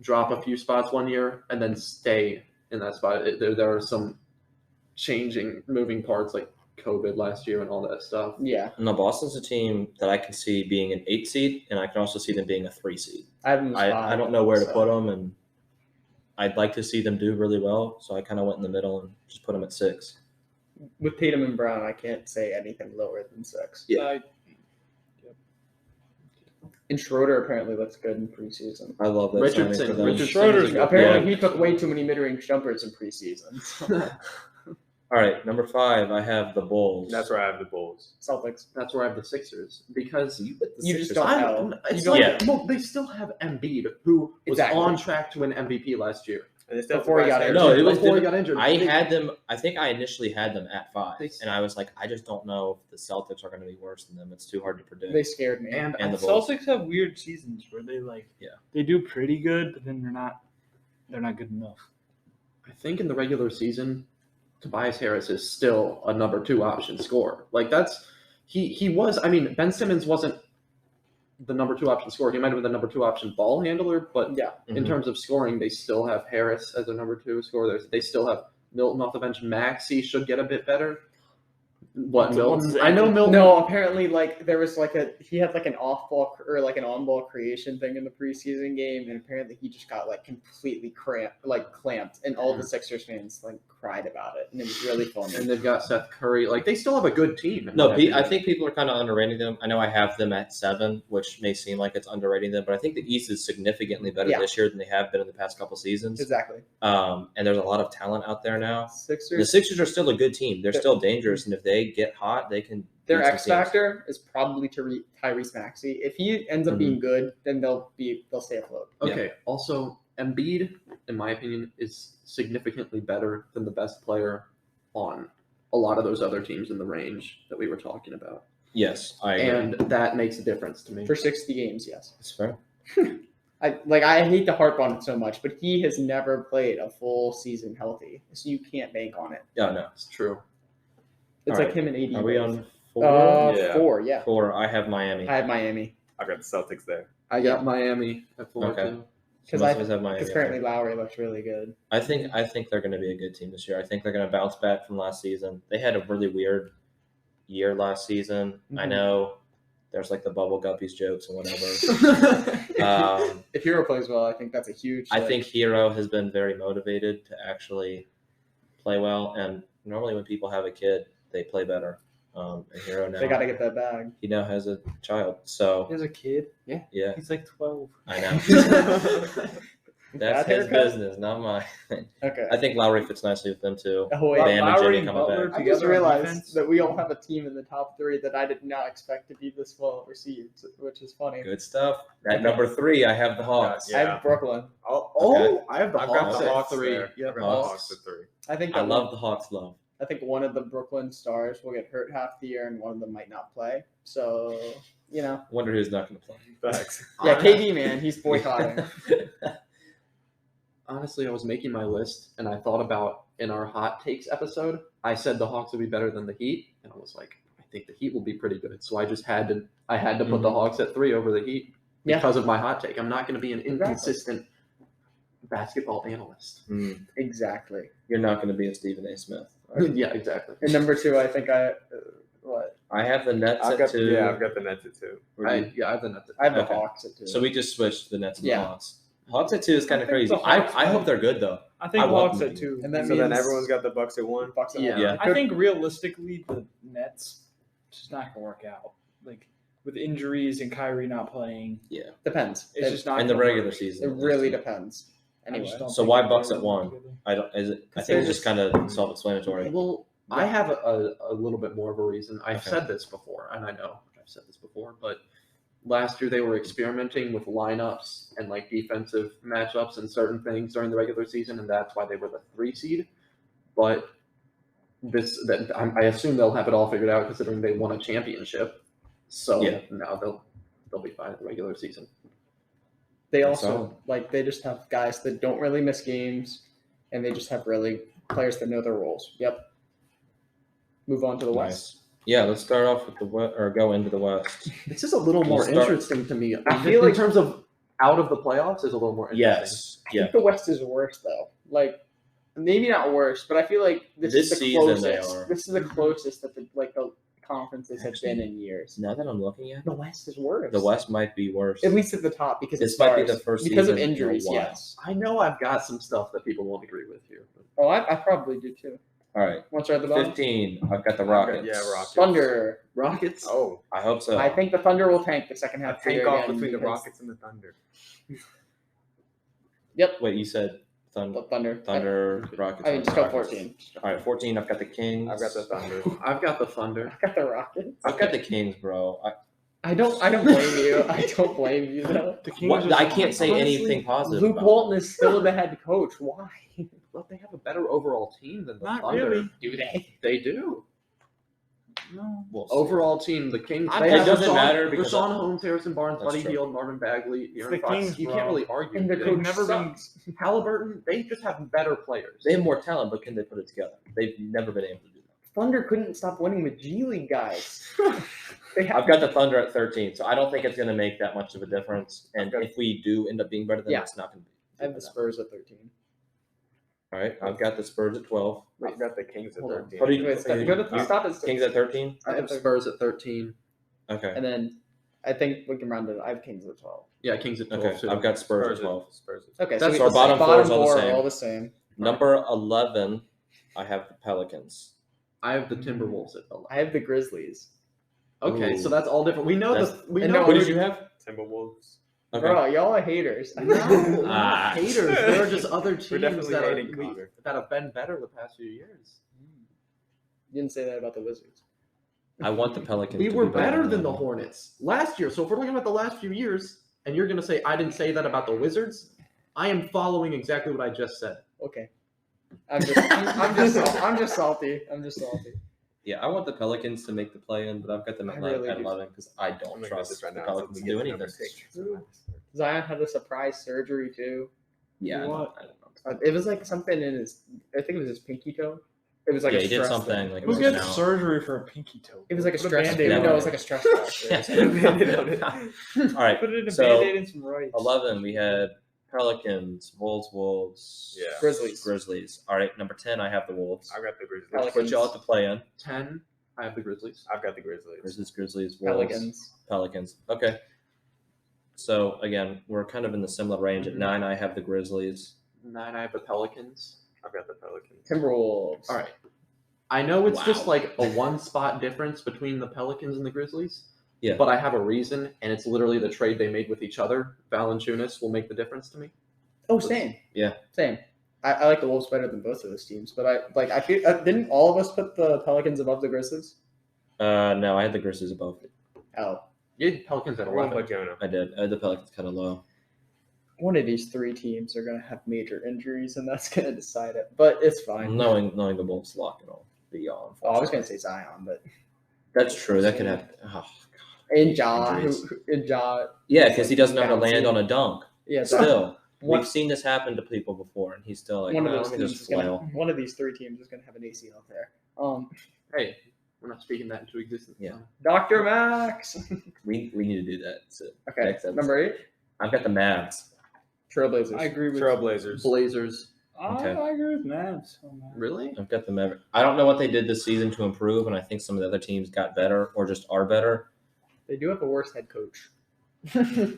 drop a few spots one year and then stay in that spot. There are some moving parts like COVID last year and all that stuff. Yeah, No, Boston's a team that I can see being an 8 seed, and I can also see them being a 3 seed. I have them as I five, don't know where to so- put them, and I'd like to see them do really well. So I kind of went in the middle and just put them at 6. With Tatum and Brown, I can't say anything lower than 6. Yeah. And Schroeder apparently looks good in preseason. I love that. signing for them. Richardson Schroeder's is a good Apparently, Yeah. he took way too many mid-range jumpers in preseason. All right, number 5, I have the Bulls. That's where I have the Bulls. Celtics. That's where I have the Sixers because You just don't know. It's You like, don't- well, they still have Embiid, who was Exactly. on track to win MVP last year. And they still Before he got surprised injured. No, everyone. it was Before he different. got injured. I They- had them. I think I initially had them at 5, They- and I was like, I just don't know if the Celtics are going to be worse than them. It's too hard to predict. They scared me. and And The the Bulls. Celtics have weird seasons where they they do pretty good, but then they're not good enough. I think in the regular season, Tobias Harris is still a number 2 option scorer. Like he was. I mean, Ben Simmons wasn't the number 2 option scorer. He might have been the number 2 option ball handler, but Yeah. in Mhm. terms of scoring, they still have Harris as a number 2 scorer. They still have Milton off the bench. Maxey should get a bit better. What Milton? I know Milton. No, apparently, there was he had an off-ball or an on-ball creation thing in the preseason game, and apparently he just got completely clamped, and all the Sixers fans cried about it, and it was really funny. And they've got Seth Curry. They still have a good team. in No, my I opinion. think people are kind of underrating them. I know I have them at 7, which may seem like it's underrating them, but I think the East is significantly better Yeah. this year than they have been in the past couple seasons. Exactly. And there's a lot of talent out there now. The Sixers. Sixers are still a good team. They're still dangerous, and if they get hot, they can. Their beat some X teams. factor is probably Tyrese Maxey. If he ends up being good, then they'll stay afloat. Okay. Also, Embiid, in my opinion, is significantly better than the best player on a lot of those other teams in the range that we were talking about, Yes, I agree. and that makes a difference to me. For 60 games, yes. That's fair. I hate to harp on it so much, but he has never played a full season healthy, so you can't bank on it. Yeah, no. It's true. It's All like right. him and AD. Are we both. on 4? Yeah. 4, yeah. 4. I have Miami. I have Miami I've got the Celtics there. I got Miami at 4 Okay. too. because Most of us have Miami. because up there. apparently Lowry looks really good. I think they're going to be a good team this year. I think they're going to bounce back from last season. They had a really weird year last season. I Mhm. know there's the bubble guppies jokes and whatever. If Hero plays well, I think that's a huge. I think Hero has been very motivated to actually play well, and normally when people have a kid, they play better. And Hero now they got to get that bag. he now has a child, so As a kid, yeah, he's 12. I know. That's That his haircut? business, not mine. Okay. I think Lowry fits nicely with them too. Oh, wait. Bam and Lowry Jimmy and coming Butler back. I just together on realized defense. that we all have a team in the top 3 that I did not expect to be this well received, which is funny. Good stuff. At number 3, I have the Hawks. I have Brooklyn. Okay. I have the I've got Hawks the at Hawks 3. there. Yep. I've got the Hawks. Hawks at 3. I think I that love the Hawks love. I think one of the Brooklyn stars will get hurt half the year, and one of them might not play. So Wonder who's not going to play. Facts. yeah, KD man, he's boycotting. Honestly, I was making my list and I thought about in our hot takes episode, I said the Hawks would be better than the Heat, and I was like, I think the Heat will be pretty good. So I just had to put the Hawks at 3 over the Heat Yeah. because of my hot take. I'm not going to be an Exactly. inconsistent basketball analyst. Exactly. You're not going to be a Stephen A. Smith. Yeah, exactly. And number 2, I think what? I have the Nets I've at got 2. I've got the Nets at 2. I have the Nets. I have the Okay. Hawks at 2. So we just switched the Nets and Yeah. the Hawks. Hawks at 2 is kind I of think crazy. the Hawks I hope might- they're good though. I think I want Hawks them at to 2. and that So means then everyone's got the Bucks at 1. Bucks at Yeah. 1. Yeah. I think realistically, the Nets just not gonna work out. With injuries and Kyrie not playing, Depends. it's just not In the gonna regular work. It season. really depends. I Anyway, just don't So think why they're Bucks at really 1? together. I think they're it's just kind of self-explanatory. Well, I have a little bit more of a reason. I've Okay. said this before, and I know I've said this before, but last year they were experimenting with lineups and defensive matchups and certain things during the regular season, and that's why they were the 3 seed. But I assume they'll have it all figured out considering they won a championship. So Yeah. now they'll be fine in the regular season. they That's also they just have guys that don't really miss games, and they just have really players that know their roles. Yep. Move on to the West. Yeah, let's start off with the West, or go into the West. This is a little more We'll start- interesting to me. I feel in like- terms of out of the playoffs is a little more interesting. Yes. I Yeah. think the West is worse though. Like maybe not worse, but I feel like this is the season closest. they are. This is the closest that the conferences have been in years. Now that I'm looking at it, The West is worse. the West might be worse. at least at the top because This of might be stars. the first because of season in a injuries. while. Yes. I know I've got some stuff that people won't agree with here. But Oh, I probably do too. All right. Once we're at the bottom. 15. I've got the I've got- Rockets. yeah, Rockets. Thunder. Rockets. Oh, I hope so. I think the Thunder will tank the second a half. of the tank year off again between the because- Rockets and the Thunder. Wait, you said The Thunder, Thunder. Rockets. I mean, just go Rockets. 14. All right, 14. I've got the Kings. I've got the Thunder. I've got the Thunder. I got the Rockets. I've got the Kings, bro. I don't blame you. I don't blame you though. The Kings I can't say Honestly, anything positive. Luke about Walton is still the head coach. Why? But they have a better overall team than the Not Thunder. really. Do they? They do. No. We'll see. Overall team, the Kings. I- They it have doesn't Rashawn- matter because Rashawn Holmes, Harrison Barnes, That's Buddy true. Hield, Marvin Bagley, It's Aaron the Fox. Kings, You bro. can't really argue. And the They- coach never been- sucks. Halliburton, they just have better players. They have more talent, but can they put it together? They've never been able to do that. Thunder couldn't stop winning with G League guys. They have I've got the Thunder at 13, so I don't think it's going to make that much of a difference. And if we do end up being better, then Yeah. it's not going to be. I have the Spurs at 13. All right, I've got the Spurs at 12. I've got the Kings at Hold on. 13. What do you- Wait, go to stop at Kings at 13? I have Spurs at 13. Okay. And then I think we can round it. I have Kings at 12. Yeah, Kings at 12 Okay, too. I've got Spurs at 12. Spurs. Okay, That's so our bottom four is all the four same. are all the same. Number 11, I have the Pelicans. I have the Timberwolves at 11. I have the Grizzlies. Okay, Ooh. so that's all different. We know That's- we and know. no, What did you have? Timberwolves. Okay. Bro, y'all are haters. No, we're not Ah. haters. There are just other teams definitely that, hating are, Connor. that have been better the past few years. You didn't say that about the Wizards. I want the Pelicans. We to were be better than the them. Hornets last year. So if we're talking about the last few years, and you're going to say I didn't say that about the Wizards, I am following exactly what I just said. Okay. I'm just salty. I'm just salty. Yeah, I want the Pelicans to make the play-in, but I've got them I at really do. 11 because I I'm don't looking at trust this right the now. Pelicans to We get do to number anything. 6. Zion had a surprise surgery too. Yeah, I What? don't know. It was like something in his. I think it was his pinky toe. It was like Yeah, a he did stress something thing. like it Who was gets now. surgery for a pinky toe? It was like a Put stress. Band-Aid Yeah. on No, it it. was like a stress fracture. All right, Put it in a so Band-Aid and some rice. 11, we had Pelicans, Yeah. Grizzlies. All right, number 10, I have the Wolves. I've got the Grizzlies. Pelicans. Put y'all at the play-in. 10, I have the Grizzlies. I've got the Grizzlies. Grizzlies, Wolves, Pelicans. Okay. So, again, we're kind of in the similar range. At 9, I have the Grizzlies. 9, I have the Pelicans. I've got the Pelicans. Timberwolves. All right. I know it's just Wow. like a one spot difference between the Pelicans and the Grizzlies. Yeah. But I have a reason, and it's literally the trade they made with each other. Valanciunas will make the difference to me. Oh, same. Yeah. Same. I like the Wolves better than both of those teams, but I feel didn't all of us put the Pelicans above the Grizzlies? No, I had the Grizzlies above it. Oh, You had Pelicans at I won't 11. put Jonah. I did. I had the Pelicans kind of low. one of these three teams are gonna have major injuries, and that's gonna decide it. But it's fine. Knowing the Wolves lock and all be on. Oh, I was gonna say Zion, but That's true. That could happen. Oh, and Ja, Injuries. Ja, yeah, because he doesn't know how to land Bouncy. on a dunk. yeah, Still, one, we've seen this happen to people before, and he's still like, one of "No, those let me teams just is gonna, flail." one of these three teams is gonna have an ACL there. Hey, we're not speaking that into existence. Yeah. Dr. Max. We need to do that. So, Okay, next episode. number 8, I've got the Mavs. Trailblazers. I agree with Trailblazers. Blazers. Okay. I agree with Mavs. on that. Really? I've got the Mavericks. I don't know what they did this season to improve, and I think some of the other teams got better or just are better. They do have a worse head coach.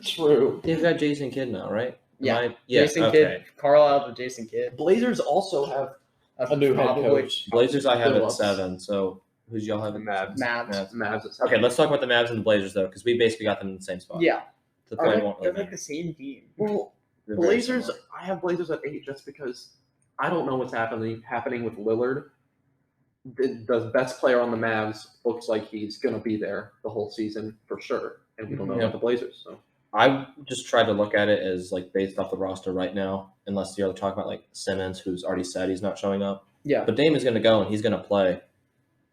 True. They've got Jason Kidd now, right? Yeah. Yeah. Jason okay. Kidd, Carlisle to Jason Kidd. Blazers also have a new head Probably coach. Blazers, I have at Phillips. 7. So who's y'all have? The at Mavs. Mavs. Mavs at 7. Okay, let's talk about the Mavs and the Blazers though, because we basically got them in the same spot. Yeah. So Are probably they, won't they're really like the same team. Well, They're very Blazers, similar. I have Blazers at 8 just because I don't know what's happening with Lillard. The best player on the Mavs looks like he's going to be there the whole season for sure, and we don't know Yeah. about the Blazers. So I just tried to look at it as like based off the roster right now, unless you're talking about like Simmons, who's already said he's not showing up. Yeah. But Dame is going to go and he's going to play.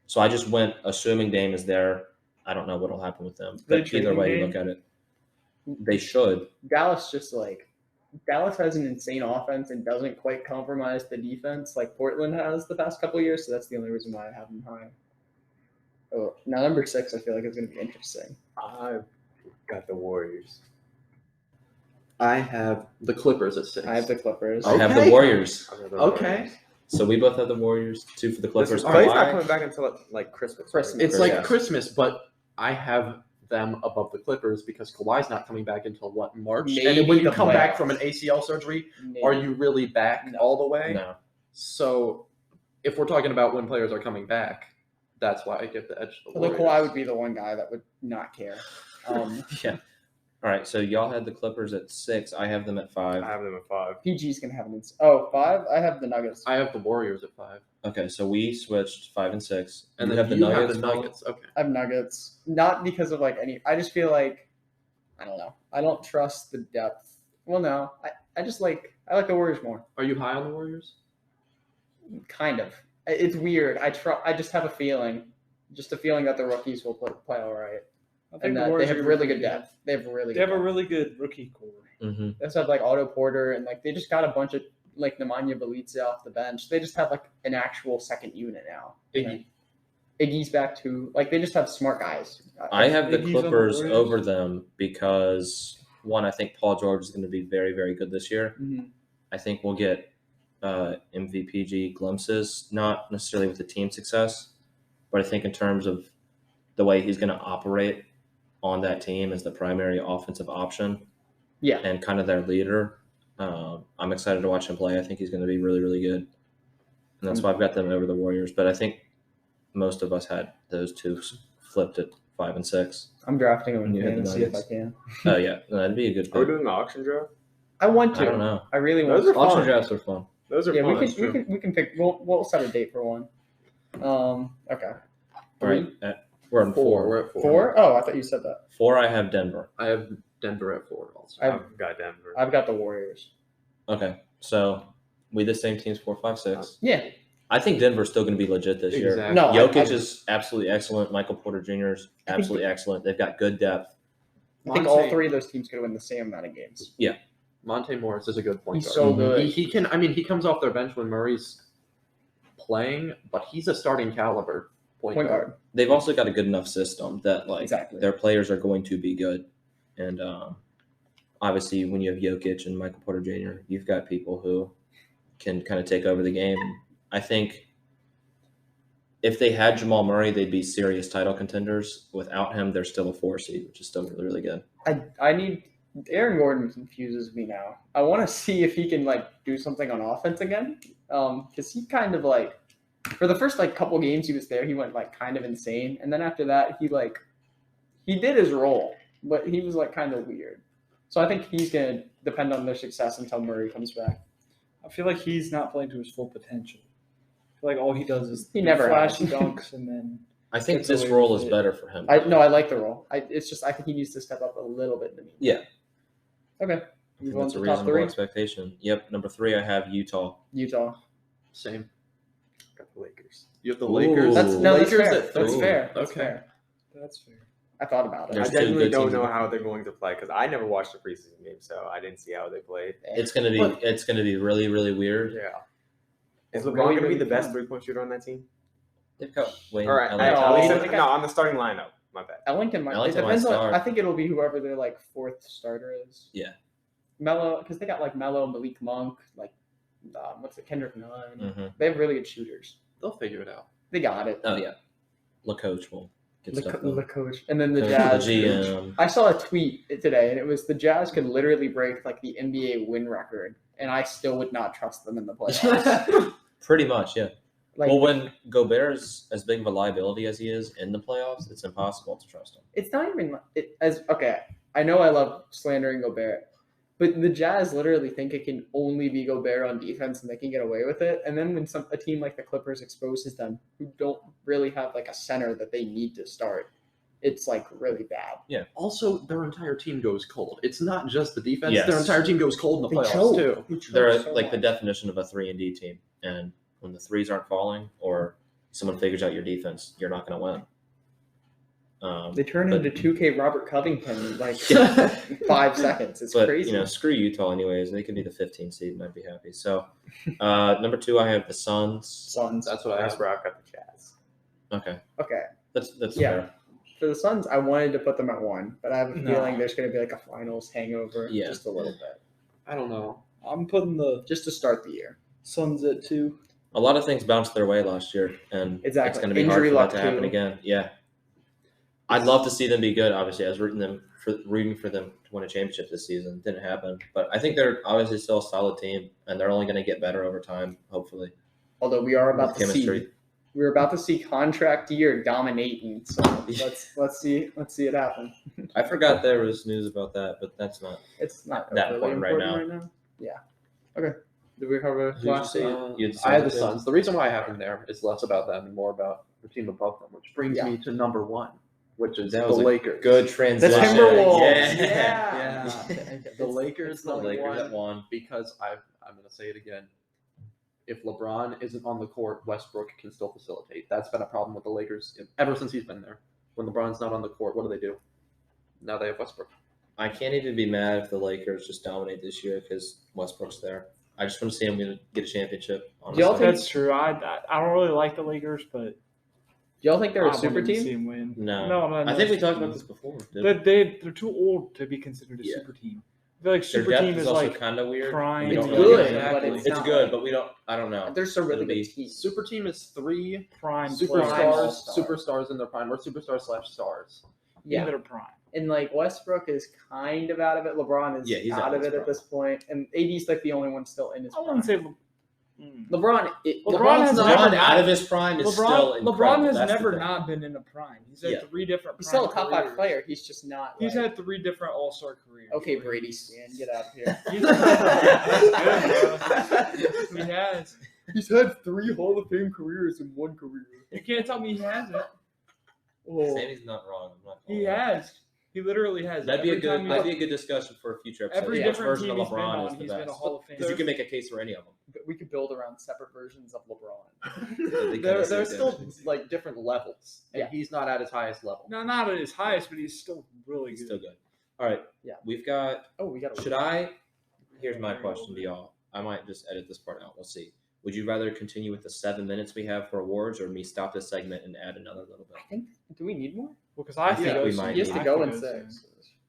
So I just went assuming Dame is there. I don't know what will happen with them. They But either trading way you Dame? look at it, they should. Dallas has an insane offense and doesn't quite compromise the defense like Portland has the past couple of years, so that's the only reason why I have them high. Oh, now number 6, I feel like is going to be interesting. I've got the Warriors. I have the Clippers at 6. I have the Clippers. I have the Okay. Warriors. I've got the Okay. Warriors. So we both have the Warriors. 2 for the Clippers. Clay's not Kawhi. coming back until like Christmas. right? Christmas. It's like Yeah. Christmas, but I have them above the Clippers because Kawhi's not coming back until March. Maybe and when you the come back playoffs. from an ACL surgery, Maybe. are you really back No. all the way? No. So if we're talking about when players are coming back, that's why I give the edge to the Although Warriors. Kawhi would be the one guy that would not care. Yeah. All right. So y'all had the Clippers at 6. I have them at 5. I have them at 5. PG's going to have an 5? I have the Nuggets. I have the Warriors at 5. Okay. So we switched 5 and 6. And you then have the you Nuggets. have the Nuggets. Okay. I have Nuggets. Not because of like any. I just feel like I don't know. I don't trust the depth. Well, no. I just like I like the Warriors more. Are you high on the Warriors? Kind of. It's weird. I just have a feeling, just a feeling that the rookies will play all right, I think and the that they Warriors have are really good depth. They have really. They good have a depth. really good rookie core. Mm-hmm. They also have like Otto Porter and like they just got a bunch of like Nemanja Bjelica off the bench. They just have like an actual second unit now. Iggy. Iggy's back too. Like they just have smart guys. I have the Iggy's on the Clippers Warriors. over them because one, I think Paul George is going to be very, very good this year. Mhm. I think we'll get MVPG glimpses, not necessarily with the team success, but I think in terms of the way he's going to operate on that team as the primary offensive option Yeah. and kind of their leader. I'm excited to watch him play. I think he's going to be really, really good. And that's why I've got them over the Warriors. But I think most of us had those two flipped at 5 and 6. I'm drafting them in You had the fantasy if I Nuggets. can. Oh, yeah. No, that'd be a good Are we pick. doing the auction draft? I want to. I don't know. I really want Those to. are Auction fun. drafts are fun. Those are Yeah, fun. we can pick. We'll set a date for one. Okay. All right. We're on 4. We're at 4. 4? Oh, I thought you said that. 4, I have Denver. I have Denver at 4 also. I've got Denver. I've got the Warriors. Okay. So we the same teams 4, 5, 6. Yeah. I think Denver's still going to be legit this year. Exactly. No, Jokic I is absolutely excellent. Michael Porter Jr. is absolutely excellent. They've got good depth. think all 3 of those teams could win the same amount of games. Monte Morris is a good point He's guard. so Mhm. good. He can. I mean, he comes off their bench when Murray's playing, but he's a starting caliber point guard. They've also got a good enough system that like Exactly. their players are going to be good. And obviously, when you have Jokic and Michael Porter Jr., you've got people who can kind of take over the game. I think if they had Jamal Murray, they'd be serious title contenders. Without him, they're still a 4 seed, which is still really, really good. I need Aaron Gordon confuses me now. I want to see if he can like do something on offense again. Because he kind of like for the first like couple games he was there, he went like kind of insane, and then after that he did his role, but he was like kind of weird. So I think he's gonna depend on their success until Murray comes back. I feel like he's not playing to his full potential. I feel like all he does is He never flashy has. dunks and then I think Gets this away role with is it. better for him. I like the role. It's just I think he needs to step up a little bit in the meantime. Yeah. Okay. I think Move on that's a to top reasonable 3. expectation. Yep. Number 3, I have Utah. Utah. Same. Got the Lakers. You have the Ooh. Lakers. That's Lakers fair. at That's 3. fair. That's Okay. fair. that's fair. I thought about it. There's I two genuinely good don't teams know in how they're going to play because I never watched the preseason game, so I didn't see how they played. It's gonna be But- really, really weird. Yeah. Is LeBron Really, going to be really the best fun. 3-point shooter on that team? They've got Wayne. All right. Ellington. No, At least they got- on the starting lineup. My bad. Ellington might. Ellington It depends might on. start. I think it'll be whoever their like 4th starter is. Yeah. Melo, because they got like Melo, Malik Monk, like what's it, Kendrick Nunn. Mhm. They have really good shooters. They'll figure it out. They got it. Oh yeah. LaCoach will get stuff done. The coach, and then the Coach, Jazz. the GM. I saw a tweet today, and it was the Jazz could literally break like the NBA win record, and I still would not trust them in the playoffs. Pretty much, yeah. Like, Well, when Gobert is as big of a liability as he is in the playoffs, it's impossible to trust him. it's not even okay. I know I love slandering Gobert, but the Jazz literally think it can only be Gobert on defense and they can get away with it. And then when a team like the Clippers exposes them, who don't really have like a center that they need to start, it's like really bad. Also, their entire team goes cold. It's not just the defense. Yes. Their entire team goes cold in the They playoffs choke. too. They choke They're so like the much. definition of a 3-and-D team, and when the threes aren't falling or someone figures out your defense, you're not going to win. They turn but- into 2K Robert Covington in like 5 seconds. It's But crazy. screw Utah anyways. They can be the 15 seed, and I'd be happy. So, number 2, I have the Suns. Suns. That's what I That's have. where I've got the Jazz. Okay. Okay. That's Yeah. fair. For the Suns, I wanted to put them at 1, but I have a No. feeling there's going to be like a finals hangover Yeah. just a little bit. I don't know. I'm putting the Just to start the year. Suns at 2. A lot of things bounced their way last year, and Exactly. it's going to be Injury hard for luck, that to happen too. again. Yeah. I'd love to see them be good. Obviously, I was rooting for them to win a championship this season. Didn't happen, but I think they're obviously still a solid team, and they're only going to get better over time, hopefully. Although we are With about to see we're about to see contract year dominating. So let's see it happen. I forgot there was news about that, but that's not. It's not That overly important right now. Yeah. Okay. Did we cover Who did you last say? week? You had I had the too? Suns. The reason why I have them there is less about them and more about the team above them, which brings Yeah. me to number 1, which is That the was a Lakers. Good transition. Timberwolves. Yeah. The Lakers, It's The not Lakers one. at 1. because I'm going to say it again. If LeBron isn't on the court, Westbrook can still facilitate. That's been a problem with the Lakers ever since he's been there. When LeBron's not on the court, what do? Now they have Westbrook. I can't even be mad if the Lakers just dominate this year because Westbrook's there. I just want to see him get a championship. Do y'all Honestly. think- That's true. I don't really like the Lakers, but Do y'all think they're I a super wanted to see team? him win. No. No, I'm not I think we a talked super about this before. team. They're too old to be considered a Yeah. super team. I feel like Their super depth team is is also like kind of weird. prime. We It's don't good, really get but it. it's It's not good, like- but we don't. I don't know. They're still really It'll be- good teams. Super team is 3 prime superstars in their prime, or superstars/stars. Yeah. They're prime. And like Westbrook is kind of out of it. LeBron is Yeah, he's out out of of it his at this point. And AD's like the only one still in his I prime. wouldn't say. LeBron LeBron has LeBron never out of his prime is still incredible. LeBron has That's the never thing. not been in a prime. He's had Yeah. 3 different. He's still a prime top 5 careers. player. He's just not. He's like, had 3 different All-Star careers. okay, Brady Stan, get out of here. He has. He's had 3 Hall of Fame careers in 1 career. You can't tell me he hasn't. Sammy's not wrong. I'm not He calling him. has. He literally has. That'd be a Every good. time That'd he- be a good discussion for a future episode. Every Which different version team of he's been LeBron on, is the he's been a best? Hall of Famer. Because you can make a case for any of them. We could build around separate versions of LeBron. They They're kinda still say like different levels, and Yeah. he's not at his highest level. No, not at his highest, but he's still really He's good. still good. All right. Yeah. We've got. Oh, we got. Should I? Here's my question to y'all. I might just edit this part out. We'll see. Would you rather continue with the 7 minutes we have for awards, or me stop this segment and add another little bit? I think. Do we need more? Well, because I think we might He has need to it. go in 6.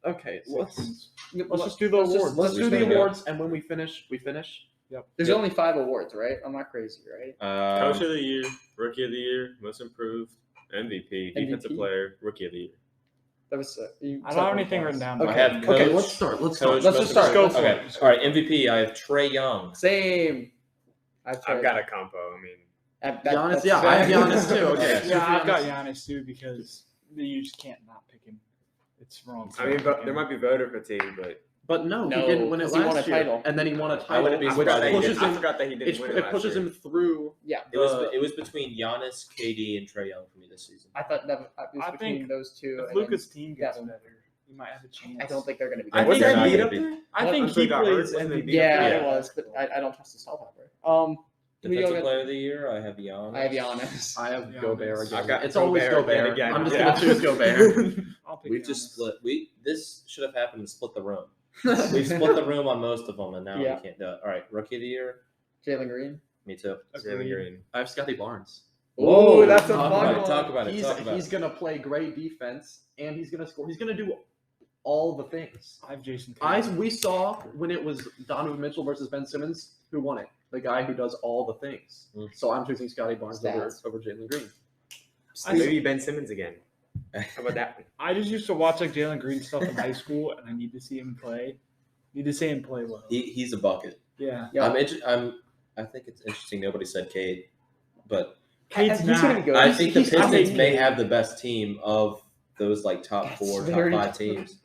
Okay, let's just do the awards. Let's do the Yeah. awards, and when we finish, we finish. There's Yep. only 5 awards, right? I'm not crazy, right? Coach of the year, rookie of the year, most improved, MVP, defensive MVP. player, rookie of the year. That was. I don't have anything written down. Okay. I have Okay, coach. let's start. Let's Coach, start. Let's most just start. improved. Go for Okay. it. All right. MVP. I have Trae Young. Same. I've got a compo. I mean, Giannis, yeah, I have Giannis too. Okay, Okay. Yeah, I've got Giannis too because you just can't not pick him. It's wrong. I mean, but there might be voter fatigue, but no, No, he didn't win it 'cause he won last a year, title. and then he won a I title, wouldn't be I which forgot that he pushes didn't. I him. forgot that he didn't win it It last pushes year. him through. Yeah. It was between Giannis, KD, and Trae Young for me this season. I thought that it was I between think those two. If and Luca's team gets Devin. better, you might have a chance. I don't think they're going to be. I good. Was think there he- not gonna be- I think Until he he got plays hurt, wasn't he MVP. beat Yeah, Yeah. it was, but I don't trust the stopper. Who y'all Defensive got? player of the year. I have Giannis. I have Giannis. I have Giannis. Gobert again. I've got It's always Gobert Gobert. again. I'm just Yeah. gonna choose Gobert. I'll pick We've Giannis. just split. This should have happened and split the room. We've split the room on most of them, and now Yeah. we can't do it. All right. Rookie of the year. Jalen Green. Me too. Jalen Green. I have Scotty Barnes. Oh, that's a talk fun about it, one. talk about it. He's Talk about he's it. gonna play great defense, and he's gonna score. He's gonna do all the things. I have Jason Tatum. We saw when it was Donovan Mitchell versus Ben Simmons who won it. The guy who does all the things. Mm. So I'm choosing Scotty Barnes Stats. over Jalen Green. Maybe Ben Simmons again. How about that one? I just used to watch like Jalen Green stuff in high school, and I need to see him play. Need to see him play well. He's a bucket. Yeah. Yeah. I think it's interesting. Nobody said Cade, but Cade's He's going to be good. I think the He's- Pistons I may think- have the best team of those like top That's 4, very top 5 true. teams.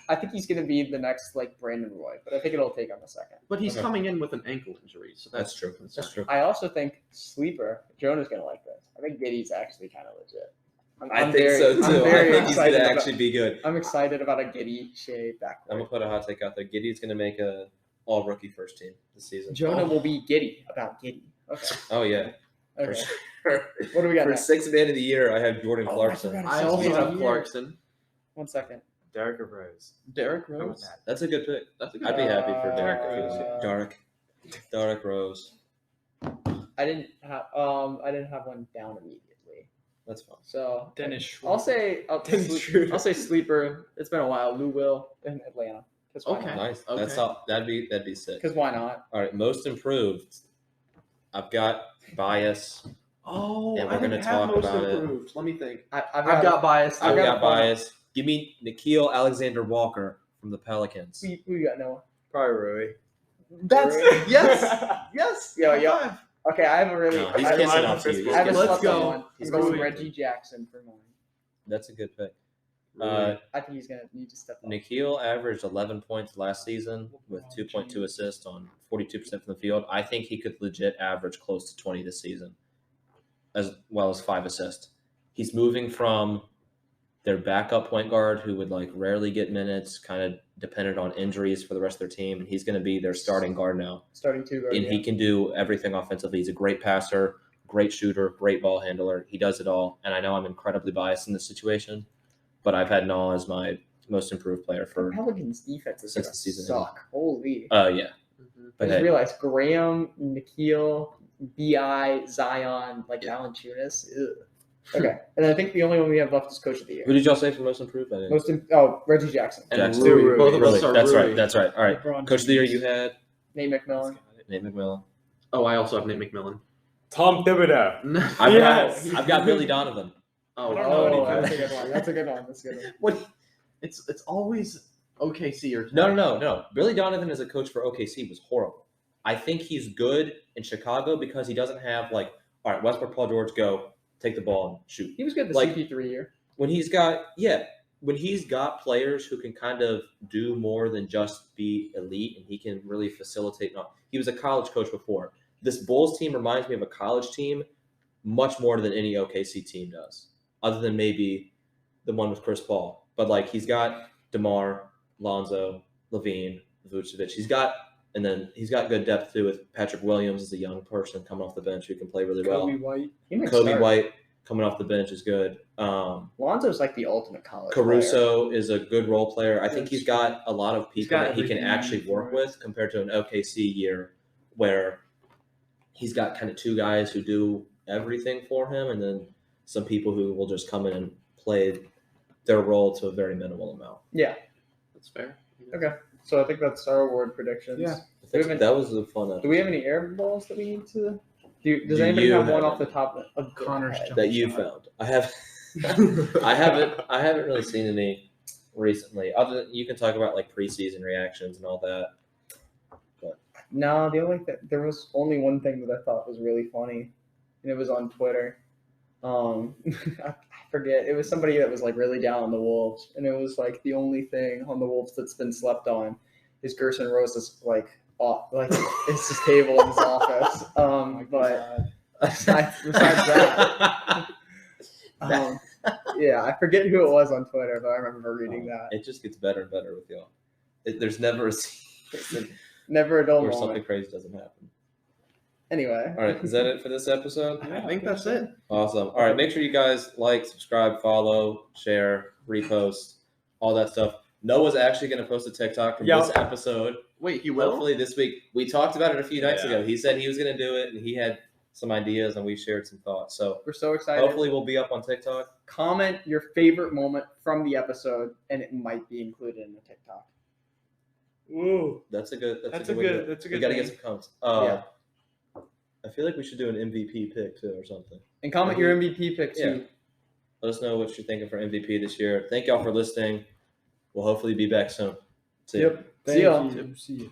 I think he's going to be the next like Brandon Roy, but I think it'll take him a second. But he's Okay. coming in with an ankle injury, so That's true. That's true. I also think sleeper Jonah's going to like this. I think Giddy's actually kind of legit. I think so too. I'm I very think he's going excited to about- actually be good. I'm excited about a Giddy Shea I'm backcourt. gonna put a hot take out there. Giddy's going to make a all rookie first team this season. Jonah will be giddy about Giddy. Okay. Oh yeah. For Okay. sure. What do we got For next? 6th man of the year, I have Jordan Oh, I Clarkson. forgot. I also Man of have the Clarkson. 1 second. Derek or Rose? Derek How about Rose. that? That's a good pick. That's a good. I'd be happy for Derek. Uh, Derek Rose. I didn't have one down immediately. That's fine. So Dennis Schroeder. I'll say sleeper. It's been a while. Lou Will in Atlanta. Okay. Nice. Okay. That's all. That'd be sick. Because why not? All right, most improved. I've got bias. Oh, And I we're gonna didn't have talk most about it. improved. Let me think. I've I've got bias. I've got got a point. bias. Give me Nickeil Alexander-Walker from the Pelicans. Who you got, Noah? Probably Rui. That's Really? yes. Yo, high yo. five. Okay, I have a really. No, he's I have kissing a- off to you. He's I have a kissing Let's off slept to on you. one. He's I'm going going Reggie Jackson for mine. That's a good pick. Rui. I think he's gonna need to step up. Nikhil averaged 11 points last season with 2.2 assists on 42% from the field. I think he could legit average close to 20 this season, as well as 5 assists. He's moving from their backup point guard who would like rarely get minutes, kind of dependent on injuries for the rest of their team, and he's going to be their starting guard now. Starting two guard. And he can do everything offensively. He's a great passer, great shooter, great ball handler. He does it all. And I know I'm incredibly biased in this situation, but I've had Noah as my most improved player for. Pelicans defense is since gonna the season suck. Holy. Yeah. I But just hey, realized Graham, Nikhil, Bi, Zion, like Valanciunas. Ugh. Okay, and I think the only one we have left is Coach of the Year. who did y'all say for most improved? I didn't. Reggie Jackson. And Jackson. Rui. Both of Really? us are That's Rui. right. That's right. All right. LeBron Coach of the year, James. you had Nate McMillan. Nate McMillan. Oh, I also have Nate McMillan. Tom Thibodeau. I've Yes. got Billy Donovan. Oh, I don't know Oh, any that's a good one. That's a good one. That's a good one. What? it's always OKC or No. Billy Donovan as a coach for OKC was horrible. I think he's good in Chicago because he doesn't have like, all right, Westbrook, Paul George, go take the ball and shoot. He was good the Like- CP3 year. When he's got players who can kind of do more than just be elite and he can really facilitate. He was a college coach before. This Bulls team reminds me of a college team much more than any OKC team does, other than maybe the one with Chris Paul. But like he's got DeMar, Lonzo, Levine, Vucevic. He's got good depth too with Patrick Williams as a young person coming off the bench who can play really well. Kobe White. He might Kobe start. White coming off the bench is good. Lonzo's like the ultimate college player. Caruso is a good role player. I think he's got a lot of He's people got that he can everything actually for work it. with compared to an OKC year where he's got kind of two guys who do everything for him and then some people who will just come in and play their role to a very minimal amount. Yeah. That's fair. Okay. So I think that's our award predictions. Yeah. That was a fun episode. Do we have any air balls that we need to? Does Do anybody you have one have off the any? top of Connor's head? jump that you shot. found? I haven't really seen any recently. Other than you can talk about like preseason reactions and all that. No, the only thing there was only one thing that I thought was really funny, and it was on Twitter. I forget. It was somebody that was like really down on the Wolves, and it was like the only thing on the Wolves that's been slept on is Gerson Rose's like it's his table in his office. But besides that, yeah, I forget who it was on Twitter, but I remember reading that. It just gets better and better with y'all. There's never a season Never a dull where moment. something crazy doesn't happen. Anyway, All right, is that it for this episode? I think that's it. Awesome. All right, make sure you guys like, subscribe, follow, share, repost, all that stuff. Noah's actually going to post a TikTok from this episode. Wait, he will? Hopefully this week. We talked about it a few nights Yeah. ago. He said he was going to do it, and he had some ideas, and we shared some thoughts. So We're so excited. hopefully we'll be up on TikTok. Comment your favorite moment from the episode, and it might be included in the TikTok. Ooh. That's a good. That's a a good. way to good- do it. that's a We good got to thing. get some comments. Yeah. I feel like we should do an MVP pick too, or something. And comment your MVP pick too. Yeah. Let us know what you're thinking for MVP this year. Thank y'all for listening. We'll hopefully be back soon. See ya. Yep. See y'all. Thank you. See you.